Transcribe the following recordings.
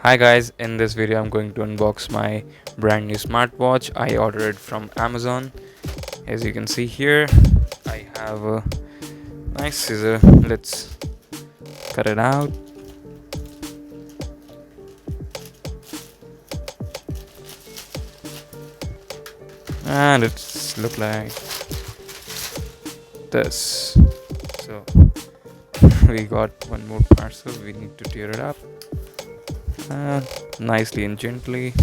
Hi guys, in this video I'm going to unbox my brand new smartwatch. I ordered it from Amazon. As you can see here, I have a nice scissor. Let's cut it out. And it's look like this. So we got one more parcel. We need to tear it up nicely and gently.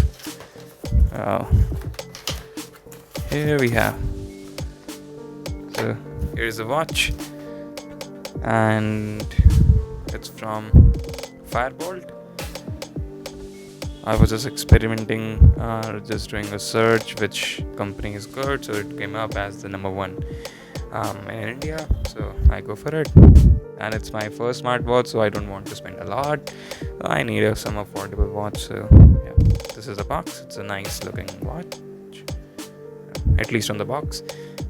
Here we have. So here's a watch, and it's from Fire-Boltt. I was just experimenting, just doing a search which company is good, so it came up as the number one in India, so I go for it. And it's my first smartwatch, so I don't want to spend a lot. I need some affordable watch, so yeah, this is the box. It's a nice looking watch, at least on the box.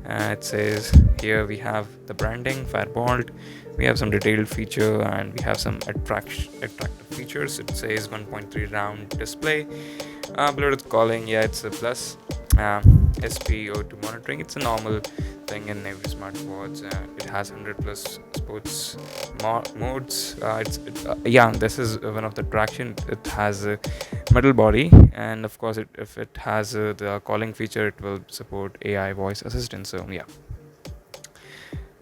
It says here we have the branding Fire-Boltt. We have some detailed feature, and we have some attractive features. It says 1.3 round display, Bluetooth calling, yeah, it's a plus, SpO2 monitoring. It's a normal thing in every smartwatch. It has 100 plus sports modes. Yeah, this is one of the attraction. It has a metal body, and of course if it has the calling feature, it will support AI voice assistant. So yeah,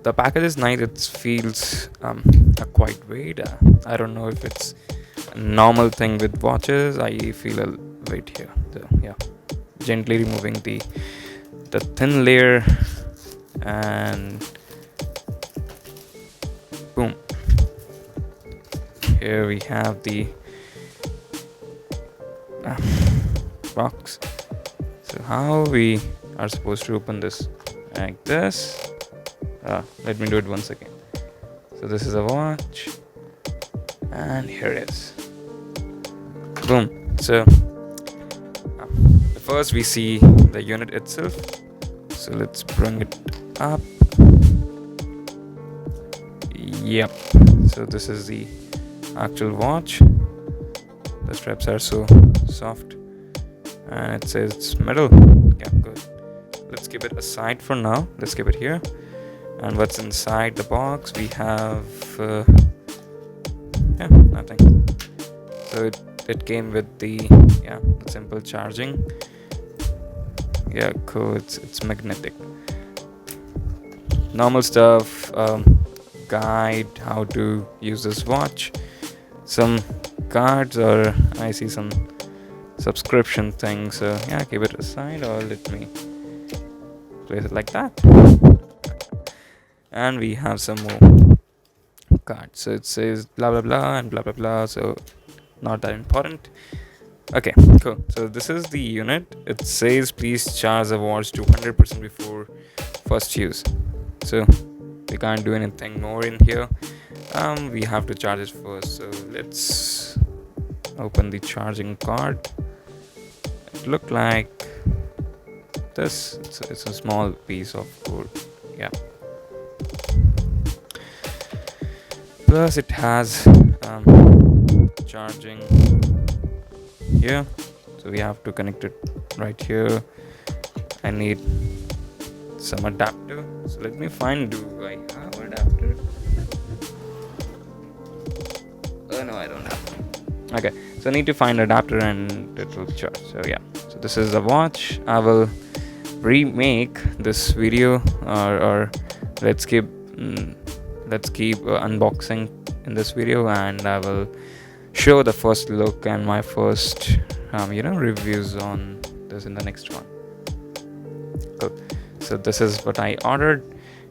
the package is nice. It feels quite weight. I don't know if it's a normal thing with watches. I feel a weight here. So yeah, gently removing the thin layer, and boom, here we have the box. So how we are supposed to open this? Like this. Let me do it once again. So this is a watch, and here it is. Boom. So first we see the unit itself. So let's bring it up. Yep. So this is the actual watch. The straps are so soft, and it says it's metal. Yeah, good. Let's keep it aside for now. Let's keep it here. And what's inside the box? We have nothing. So it came with the simple charging. Yeah, cool. It's magnetic. Normal stuff. Guide how to use this watch. Some cards, or I see some subscription things. So yeah, keep it aside, or let me place it like that. And we have some more cards. So it says blah blah blah and blah blah blah. So not that important. Okay, cool. So this is the unit. It says please charge the watch to 100% before first use. So we can't do anything more in here. We have to charge it first. So let's open the charging card. It looked like this. It's a small piece of code. Yeah. Plus it has charging here, so we have to connect it right here. I need some adapter, so let me find. Do I have adapter? Oh no, I don't have. Okay, so I need to find adapter, and it will charge. So yeah, so this is the watch. I will remake this video, or let's keep unboxing in this video, and I will show the first look and my first reviews on this in the next one. Cool. So this is what I ordered,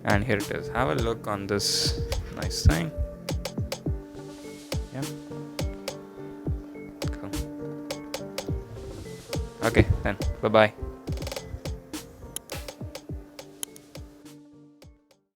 and here it is. Have a look on this nice thing. Yeah, cool. Okay then, bye bye.